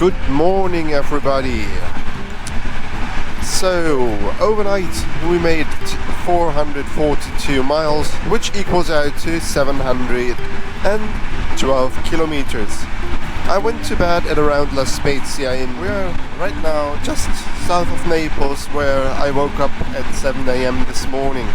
Good morning, everybody. So, overnight we made 442 miles, which equals out to 712 kilometers. I went to bed at around La Spezia, and we're right now just south of Naples, where I woke up at 7 a.m. this morning.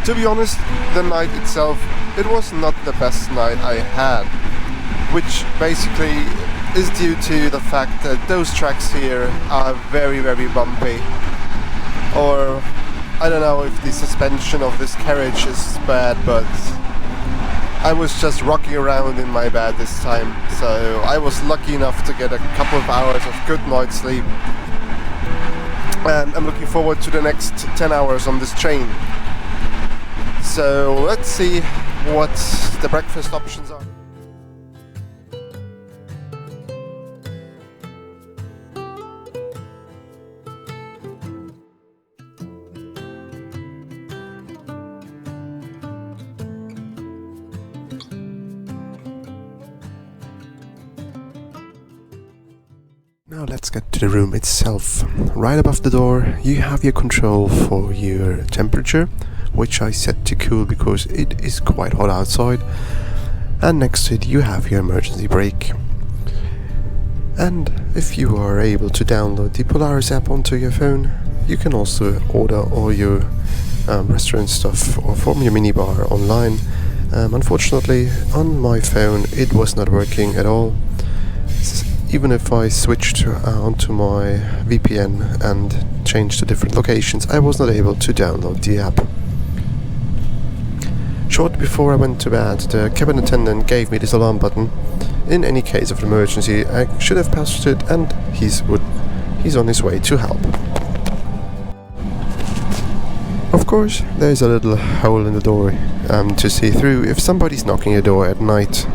To be honest, the night itself, it was not the best night I had, which basically is due to the fact that those tracks here are very, very bumpy. Or I don't know if the suspension of this carriage is bad, but I was just rocking around in my bed this time, so I was lucky enough to get a couple of hours of good night's sleep. And I'm looking forward to the next 10 hours on this train. So let's see what the breakfast options are. Now let's get to the room itself. Right above the door you have your control for your temperature, which I set to cool because it is quite hot outside, and next to it you have your emergency brake. And if you are able to download the Polaris app onto your phone, you can also order all your restaurant stuff from your minibar online. Unfortunately on my phone it was not working at all. Even if I switched onto my VPN and changed to different locations, I was not able to download the app. Shortly before I went to bed, the cabin attendant gave me this alarm button. In any case of emergency, I should have pressed it, and he's on his way to help. Of course, there's a little hole in the door to see through if somebody's knocking your door at night.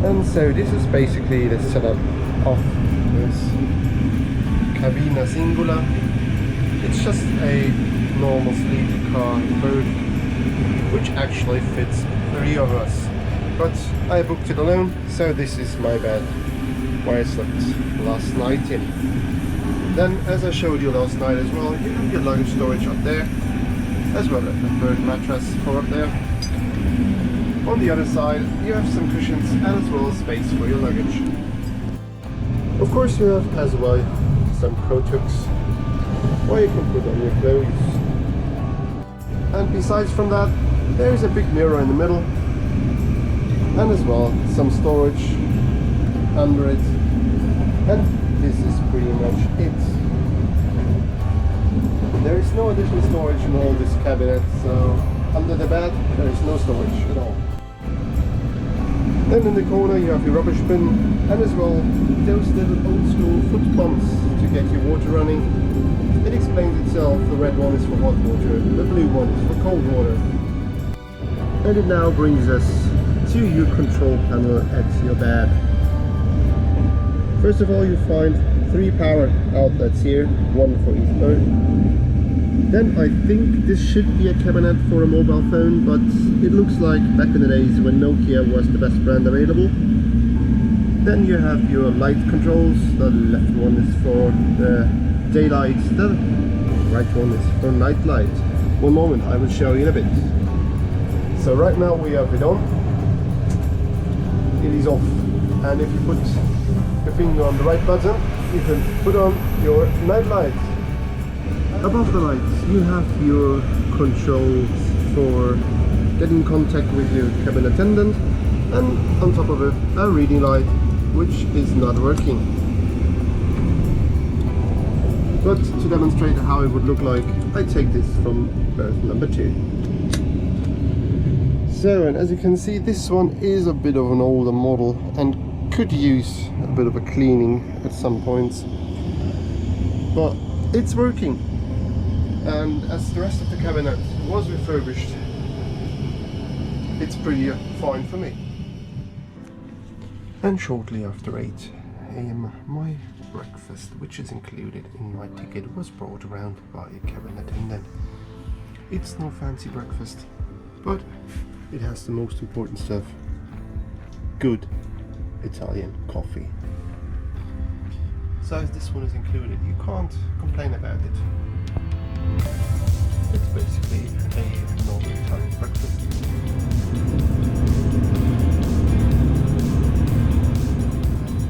And so this is basically the setup of this cabina singola. It's just a normal sleeping car berth, which actually fits 3 of us. But I booked it alone, so this is my bed where I slept last night in. Then, as I showed you last night as well, you have your luggage storage up there, as well as a third mattress for up there. On the other side you have some cushions and as well as space for your luggage. Of course you have as well some coat hooks where you can put on your clothes. And besides from that, there is a big mirror in the middle, and as well some storage under it. And this is pretty much it. There is no additional storage in all this cabinet, so under the bed, there is no storage at all. Then in the corner you have your rubbish bin, and as well those little old school foot pumps to get your water running. It explains itself, the red one is for hot water, the blue one is for cold water. And it now brings us to your control panel at your bed. First of all, you find 3 power outlets here, 1 for each phone. Then I think this should be a cabinet for a mobile phone, but it looks like back in the days when Nokia was the best brand available. Then you have your light controls. The left one is for the daylight, the right one is for night light. One moment, I will show you in a bit. So right now we have it on. It is off, and if you put your finger on the right button, you can put on your night light. Above the lights you have your controls for getting in contact with your cabin attendant, and on top of it a reading light which is not working. But to demonstrate how it would look like, I take this from berth number 2. So, and as you can see, this one is a bit of an older model and could use a bit of a cleaning at some points, but it's working. And as the rest of the cabinet was refurbished, it's pretty fine for me. And shortly after 8 AM, my breakfast, which is included in my ticket, was brought around by a cabin attendant. It's no fancy breakfast, but it has the most important stuff: good Italian coffee. So as this one is included, you can't complain about it. It's basically a normal Italian breakfast.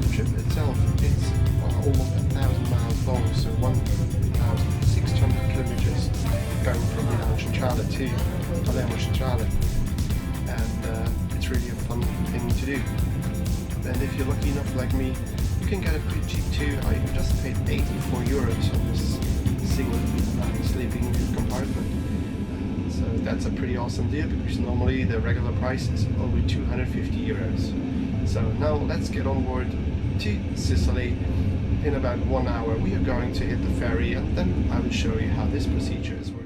The trip itself is almost 1,000 miles long, so 1,600 kilometers going from Milan Central to Palermo Central, and it's really a fun thing to do. And if you're lucky enough like me, you can get it pretty cheap too. I just paid 84 euros on this single sleeping compartment. So that's a pretty awesome deal, because normally the regular price is over 250 euros. So now let's get on board to Sicily. In about 1 hour we are going to hit the ferry, and then I will show you how this procedure is working.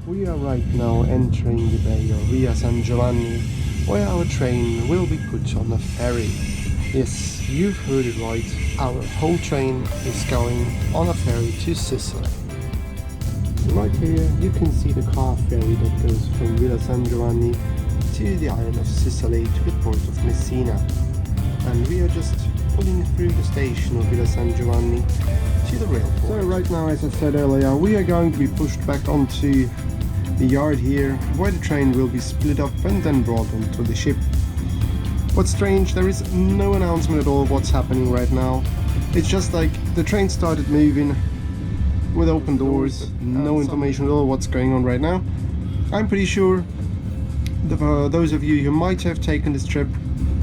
We are right now entering the bay of Via San Giovanni, where our train will be put on a ferry. Yes, you've heard it right, our whole train is going on a ferry to Sicily. Right here you can see the car ferry that goes from Via San Giovanni to the island of Sicily to the port of Messina. And we are just pulling through the station of Via San Giovanni to the rail port. So right now, as I said earlier, we are going to be pushed back onto the yard here, where the train will be split up and then brought onto the ship. What's strange, there is no announcement at all of what's happening right now. It's just like the train started moving with open doors, no information at all what's going on right now. I'm pretty sure that for those of you who might have taken this trip,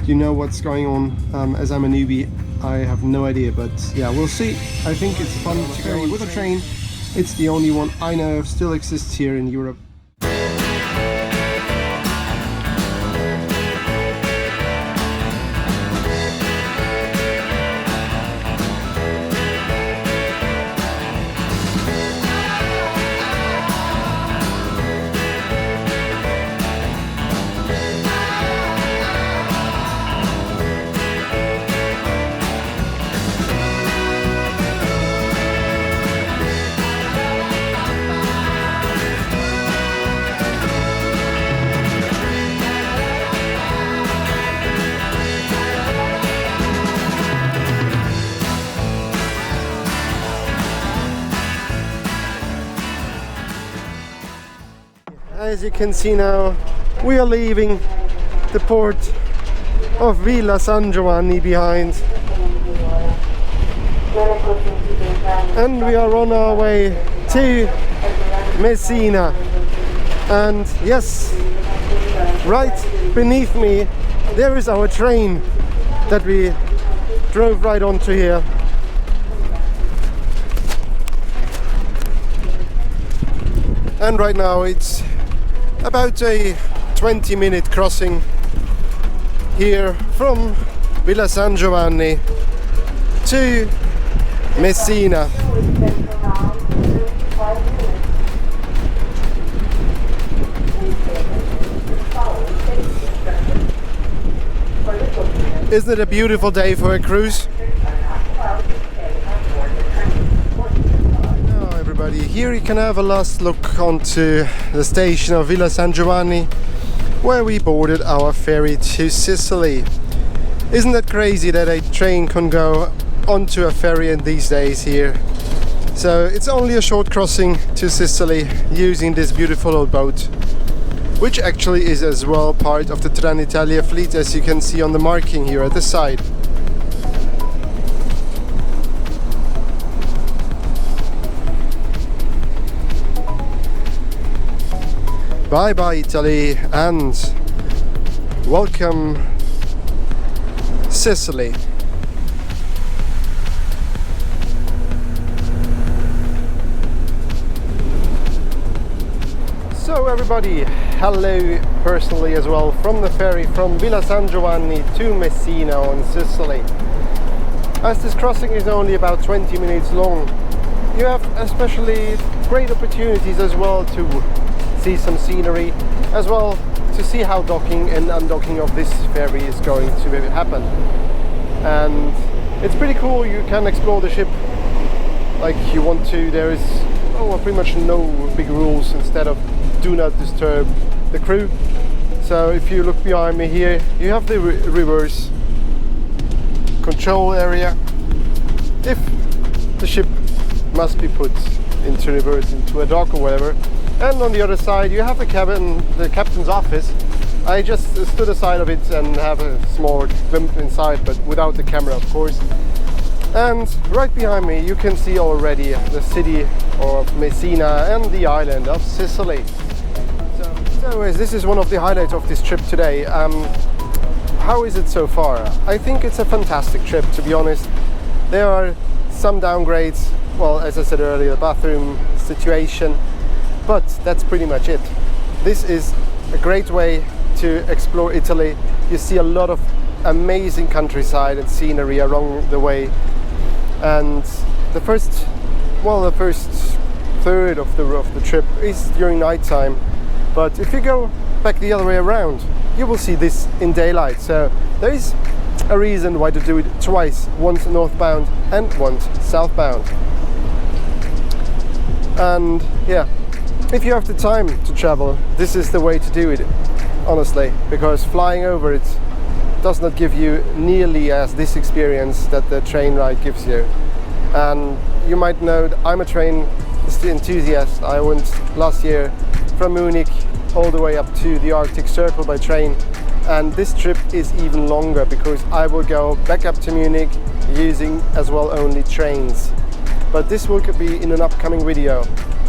you know what's going on. As I'm a newbie, I have no idea, but yeah, we'll see. I think it's fun to go with a train. It's the only one I know of still exists here in Europe. As you can see now, we are leaving the port of Villa San Giovanni behind, and we are on our way to Messina. And yes, right beneath me there is our train that we drove right onto here. And right now it's about a 20-minute crossing here from Villa San Giovanni to Messina. Isn't it a beautiful day for a cruise? Now everybody, here you can have a last look onto the station of Villa San Giovanni, where we boarded our ferry to Sicily. Isn't that crazy that a train can go onto a ferry in these days here? So it's only a short crossing to Sicily using this beautiful old boat, which actually is as well part of the Trenitalia fleet, as you can see on the marking here at the side. Bye bye Italy and welcome Sicily. So everybody, hello personally as well from the ferry from Villa San Giovanni to Messina on Sicily. As this crossing is only about 20 minutes long, you have especially great opportunities as well to see some scenery, as well to see how docking and undocking of this ferry is going to happen. And it's pretty cool, you can explore the ship like you want to. There is pretty much no big rules instead of do not disturb the crew. So if you look behind me here, you have the reverse control area if the ship must be put into reverse, into a dock or whatever. And on the other side you have the cabin, the captain's office. I just stood aside of it and have a small glimpse inside, but without the camera of course. And right behind me you can see already the city of Messina and the island of Sicily. So this is one of the highlights of this trip today. How is it so far? I think it's a fantastic trip, to be honest. There are some downgrades, well, as I said earlier, the bathroom situation, but that's pretty much it. This is a great way to explore Italy. You see a lot of amazing countryside and scenery along the way. And the first third of the trip is during night time. But if you go back the other way around, you will see this in daylight. So there is a reason why to do it twice, once northbound and once southbound. And yeah, if you have the time to travel, this is the way to do it, honestly, because flying over it does not give you nearly as this experience that the train ride gives you. And you might know that I'm a train enthusiast. I went last year from Munich all the way up to the Arctic Circle by train, and this trip is even longer because I will go back up to Munich using as well only trains. But this will be in an upcoming video.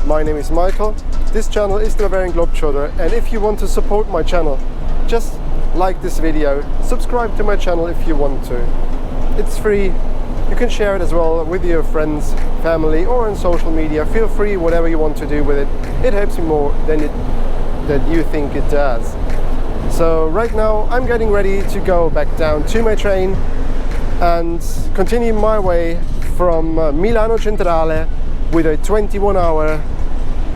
My name is Michael, this channel is the Bavarian Globetrotter, and if you want to support my channel, just like this video, subscribe to my channel if you want to. It's free. You can share it as well with your friends, family, or on social media. Feel free, whatever you want to do with it. It helps me more than you think it does. So right now I'm getting ready to go back down to my train and continue my way from Milano Centrale with a 21-hour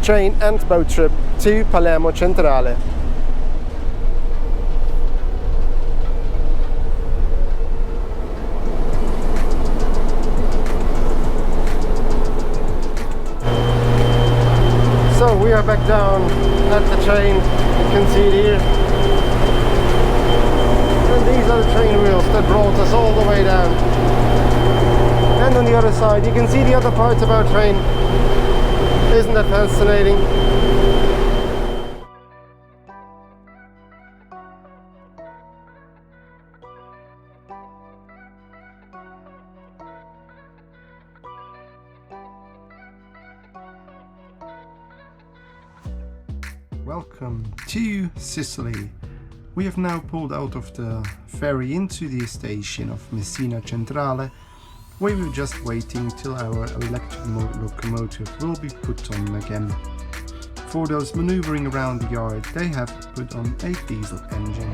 train and boat trip to Palermo Centrale. So we are back down at the train, you can see it here. And these are the train wheels that brought us all the way down. And on the other side you can see the other parts of our train. Isn't that fascinating? welcome to Sicily. We have now pulled out of the ferry into the station of Messina Centrale, where we're just waiting till our electric locomotive will be put on again. For those maneuvering around the yard, they have put on a diesel engine.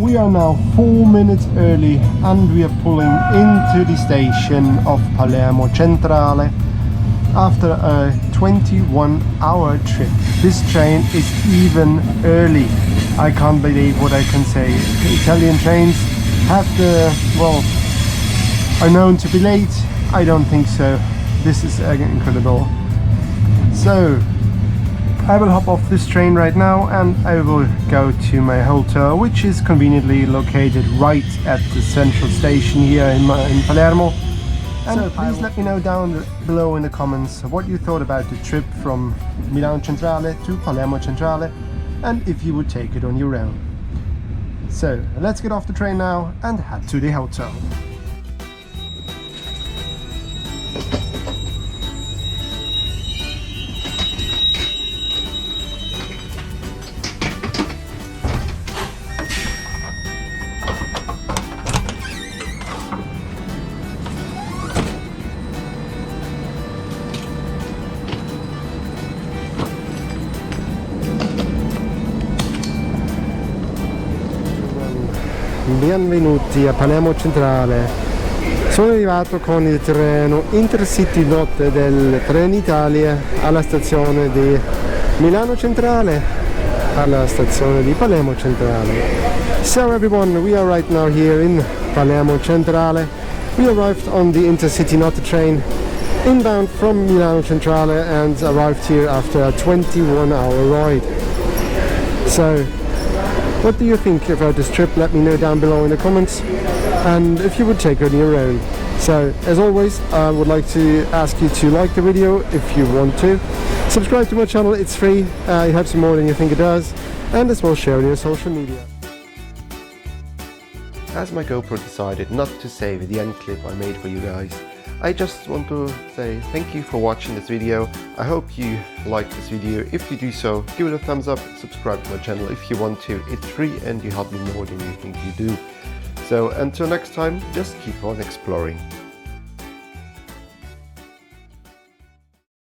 We are now 4 minutes early and we are pulling into the station of Palermo Centrale after a 21-hour trip. This train is even early. I can't believe what I can say. Italian trains have are known to be late. I don't think so. This is incredible. So I will hop off this train right now and I will go to my hotel, which is conveniently located right at the central station here in Palermo. And so please let me know down below in the comments what you thought about the trip from Milano Centrale to Palermo Centrale and if you would take it on your own. So let's get off the train now and head to the hotel. Benvenuti a Palermo Centrale. Sono arrivato con il treno InterCity Notte del Trenitalia alla stazione di Milano Centrale, alla stazione di Palermo Centrale. So everyone, we are right now here in Palermo Centrale. We arrived on the InterCity Notte train inbound from Milano Centrale and arrived here after a 21-hour ride. So what do you think about this trip? Let me know down below in the comments and if you would take it on your own. So as always, I would like to ask you to like the video if you want to. Subscribe to my channel, it's free, it helps you more than you think it does, and as well share on your social media. As my GoPro decided not to save the end clip I made for you guys, I just want to say thank you for watching this video. I hope you liked this video. If you do so, give it a thumbs up, subscribe to my channel if you want to. It's free and you help me more than you think you do. So until next time, just keep on exploring.